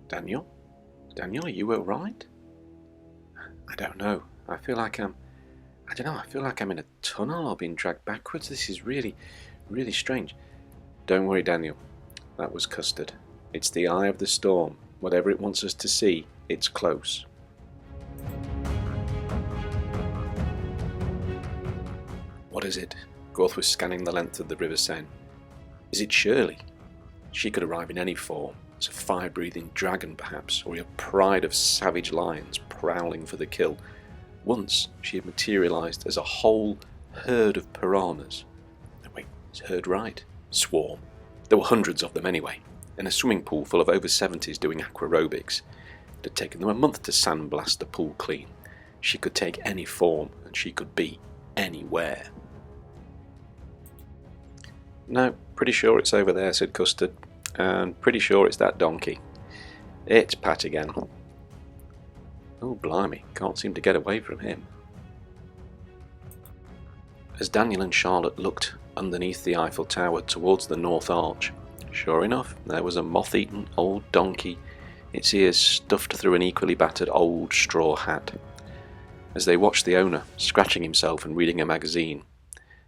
Daniel? Daniel, are you all right? I don't know. I feel like I'm in a tunnel or being dragged backwards. This is really, really strange. Don't worry, Daniel. That was Custard. It's the eye of the storm. Whatever it wants us to see, it's close. What is it? Gorth was scanning the length of the River Seine. Is it Shirley? She could arrive in any form, as a fire-breathing dragon perhaps, or a pride of savage lions prowling for the kill. Once she had materialised as a whole herd of piranhas. No, wait, is herd right? Swarm. There were hundreds of them anyway, in a swimming pool full of over 70s doing aquarobics. It had taken them a month to sandblast the pool clean. She could take any form, and she could be anywhere. No, pretty sure it's over there, said Custard, and pretty sure it's that donkey. It's Pat again. Oh, blimey, can't seem to get away from him. As Daniel and Charlotte looked underneath the Eiffel Tower towards the North Arch, sure enough, there was a moth-eaten old donkey, its ears stuffed through an equally battered old straw hat. As they watched the owner, scratching himself and reading a magazine,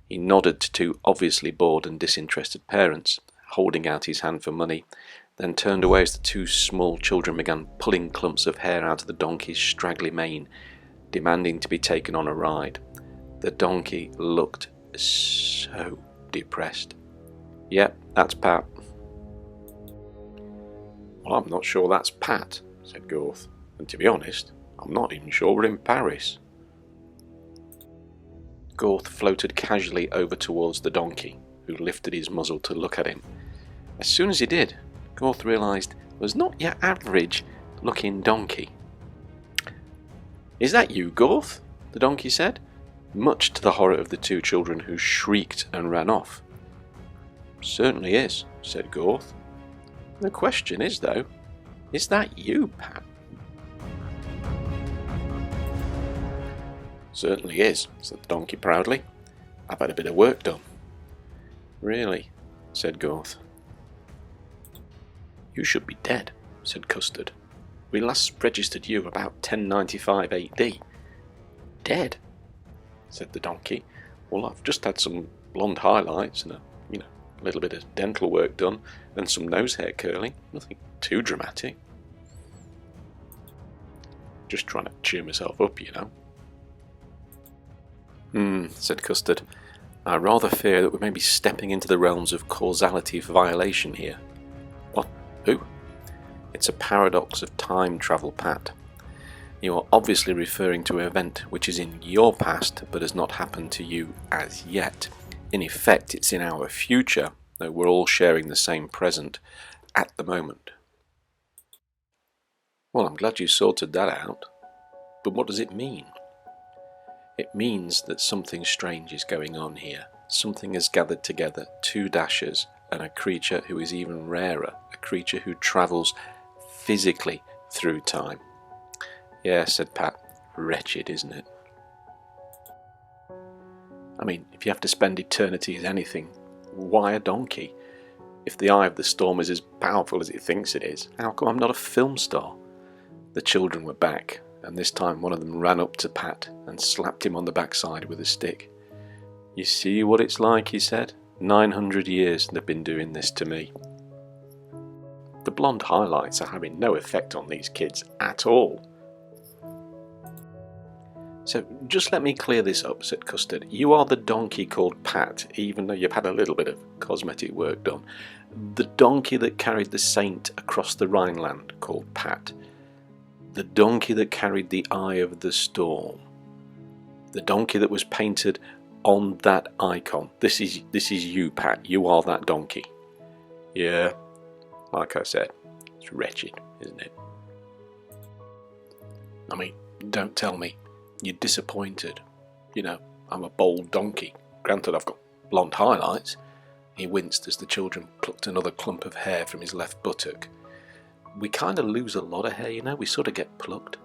he nodded to two obviously bored and disinterested parents, holding out his hand for money, then turned away as the two small children began pulling clumps of hair out of the donkey's straggly mane, demanding to be taken on a ride. The donkey looked so depressed. Yep, that's Pat. Well, I'm not sure that's Pat, said Gorth, and to be honest, I'm not even sure we're in Paris. Gorth floated casually over towards the donkey, who lifted his muzzle to look at him. As soon as he did, Gorth realised it was not your average-looking donkey. Is that you, Gorth? The donkey said, much to the horror of the two children, who shrieked and ran off. Certainly is, said Gorth. The question is, though, is that you, Pat? Certainly is, said the donkey proudly. I've had a bit of work done. Really, said Gorth. You should be dead, said Custard. We last registered you about 1095 AD. Dead, said the donkey. Well, I've just had some blonde highlights and a little bit of dental work done and some nose hair curling. Nothing too dramatic. Just trying to cheer myself up, said Custard. I rather fear that we may be stepping into the realms of causality violation here. What? Who? It's a paradox of time travel, Pat. You are obviously referring to an event which is in your past but has not happened to you as yet. In effect, it's in our future, though we're all sharing the same present at the moment. Well, I'm glad you sorted that out. But what does it mean? It means that something strange is going on here. Something has gathered together two dashers and a creature who is even rarer, a creature who travels physically through time. Yeah, said Pat. Wretched, isn't it? I mean, if you have to spend eternity as anything, why a donkey? If the eye of the storm is as powerful as it thinks it is, how come I'm not a film star? The children were back, and this time one of them ran up to Pat and slapped him on the backside with a stick. You see what it's like, he said. 900 years they've been doing this to me. The blonde highlights are having no effect on these kids at all. So just let me clear this up, said Custard. You are the donkey called Pat, even though you've had a little bit of cosmetic work done. The donkey that carried the saint across the Rhineland called Pat. The donkey that carried the eye of the storm. The donkey that was painted on that icon. This is you, Pat. You are that donkey. Yeah, like I said, it's wretched, isn't it? I mean, don't tell me you're disappointed. I'm a bold donkey. Granted, I've got blonde highlights. He winced as the children plucked another clump of hair from his left buttock. We kind of lose a lot of hair, we sort of get plucked.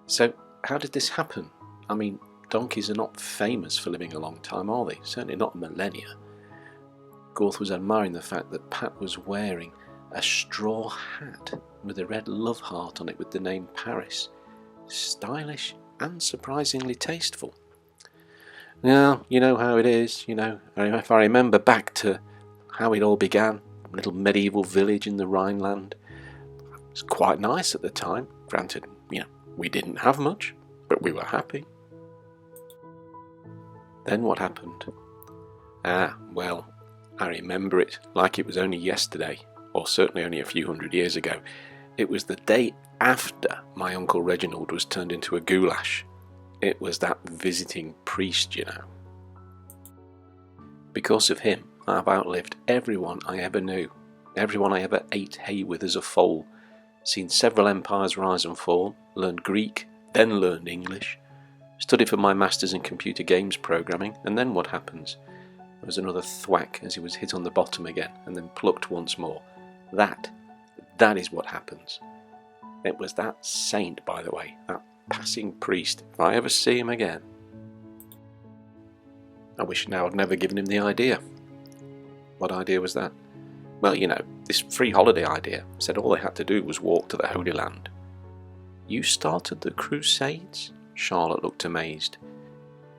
So, how did this happen? I mean, donkeys are not famous for living a long time, are they? Certainly not millennia. Gorth was admiring the fact that Pat was wearing a straw hat with a red love heart on it with the name Paris. Stylish and surprisingly tasteful. Now, you know how it is, if I remember back to how it all began, a little medieval village in the Rhineland. It was quite nice at the time. Granted, we didn't have much, but we were happy. Then what happened? Well, I remember it like it was only yesterday, or certainly only a few hundred years ago. It was the day after my Uncle Reginald was turned into a goulash. It was that visiting priest, Because of him, I've outlived everyone I ever knew, everyone I ever ate hay with as a foal, seen several empires rise and fall, learned Greek, then learned English, studied for my Masters in Computer Games Programming, and then what happens? There was another thwack as he was hit on the bottom again, and then plucked once more. That is what happens. It was that saint, by the way, that passing priest, if I ever see him again. I wish now I'd never given him the idea. What idea was that? Well, this free holiday idea said all they had to do was walk to the Holy Land. You started the Crusades? Charlotte looked amazed.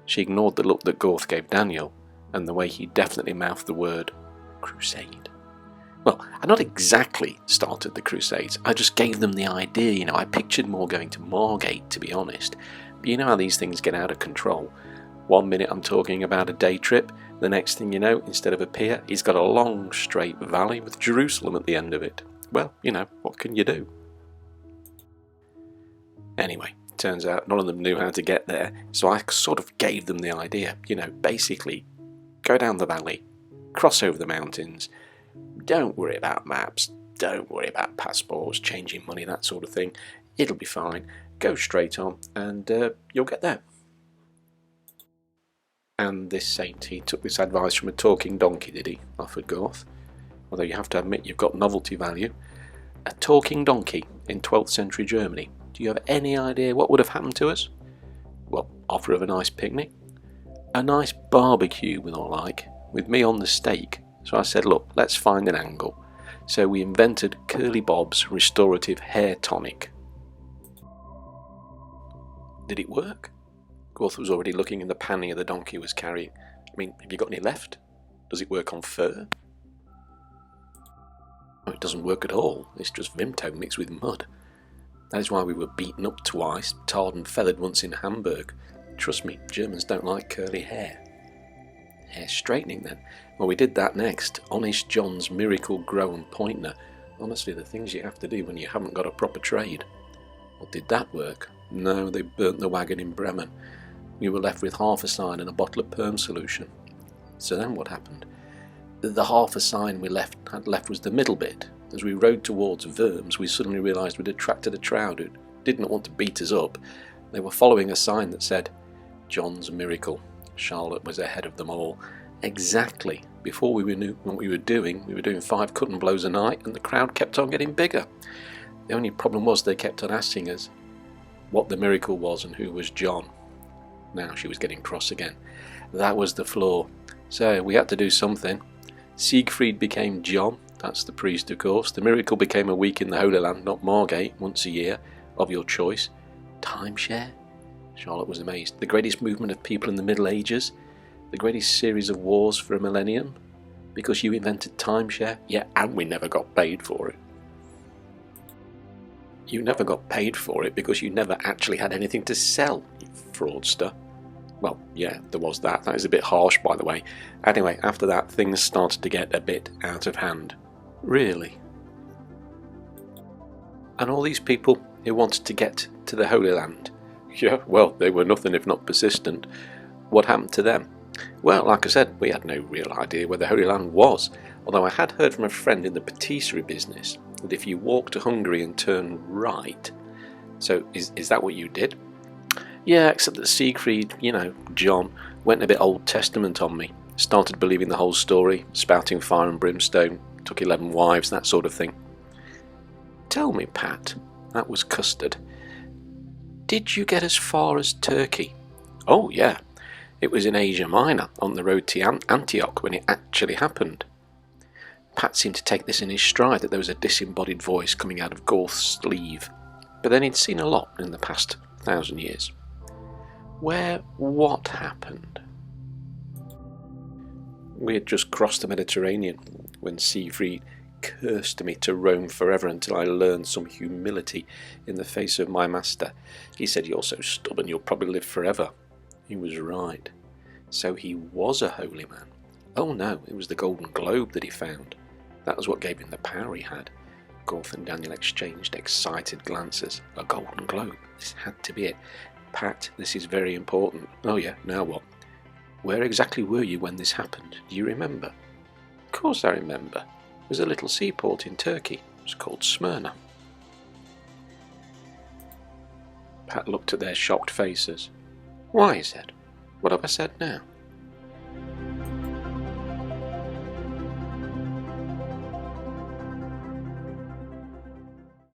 She ignored the look that Gorth gave Daniel, and the way he definitely mouthed the word crusade. Well, I not exactly started the Crusades, I just gave them the idea, I pictured more going to Margate, to be honest. But you know how these things get out of control. 1 minute I'm talking about a day trip, the next thing you know, instead of a pier, he's got a long straight valley with Jerusalem at the end of it. Well, what can you do? Anyway, turns out none of them knew how to get there, so I sort of gave them the idea, basically, go down the valley, cross over the mountains, don't worry about maps, don't worry about passports, changing money, that sort of thing, it'll be fine, go straight on, and you'll get there. And this saint, he took this advice from a talking donkey, did he? Offered Gorth. Although you have to admit you've got novelty value. A talking donkey in 12th century Germany. Do you have any idea what would have happened to us? Well, offer of a nice picnic. A nice barbecue with all like, with me on the steak. So I said, look, let's find an angle. So we invented Curly Bob's restorative hair tonic. Did it work? Gorth was already looking in the pannier the donkey was carrying. I mean, have you got any left? Does it work on fur? No, it doesn't work at all. It's just Vimto mixed with mud. That is why we were beaten up twice, tarred and feathered once in Hamburg. Trust me, Germans don't like curly hair. Hair straightening then? Well, we did that next. Honest John's Miracle Grow and Pointer. Honestly, the things you have to do when you haven't got a proper trade. Well, did that work? No, they burnt the wagon in Bremen. We were left with half a sign and a bottle of perm solution. So then what happened? The half a sign we had left was the middle bit. As we rode towards Worms, we suddenly realised we'd attracted a crowd who did not want to beat us up. They were following a sign that said, John's Miracle. Charlotte was ahead of them all. Exactly. Before we knew what we were doing 5 cut and blows a night, and the crowd kept on getting bigger. The only problem was they kept on asking us what the miracle was and who was John. Now she was getting cross again. That was the flaw. So we had to do something. Siegfried became John. That's the priest, of course. The miracle became a week in the Holy Land, not Margate, once a year, of your choice. Timeshare? Charlotte was amazed. The greatest movement of people in the Middle Ages? The greatest series of wars for a millennium? Because you invented timeshare? Yeah, and we never got paid for it. You never got paid for it because you never actually had anything to sell, you fraudster. Well, yeah, there was that. That is a bit harsh, by the way. Anyway, after that, things started to get a bit out of hand. Really. And all these people who wanted to get to the Holy Land, yeah, well, they were nothing if not persistent. What happened to them? Well, like I said, we had no real idea where the Holy Land was, although I had heard from a friend in the patisserie business that if you walk to Hungary and turn right... So, is that what you did? Yeah, except that Siegfried, John, went a bit Old Testament on me. Started believing the whole story, spouting fire and brimstone, took 11 wives, that sort of thing. Tell me, Pat, that was custard. Did you get as far as Turkey? Oh, yeah. It was in Asia Minor, on the road to Antioch, when it actually happened. Pat seemed to take this in his stride, that there was a disembodied voice coming out of Gorth's sleeve. But then he'd seen a lot in the past 1,000 years. What happened? We had just crossed the Mediterranean when Siegfried cursed me to roam forever until I learned some humility in the face of my master. He said, "You're so stubborn, you'll probably live forever." He was right. So he was a holy man. Oh no, it was the golden globe that he found. That was what gave him the power he had. Gorth and Daniel exchanged excited glances. A golden globe. This had to be it. "Pat, this is very important." "Oh yeah, now what?" "Where exactly were you when this happened? Do you remember?" "Of course I remember. It was a little seaport in Turkey. It was called Smyrna." Pat looked at their shocked faces. "Why?" he said. "What have I said now?"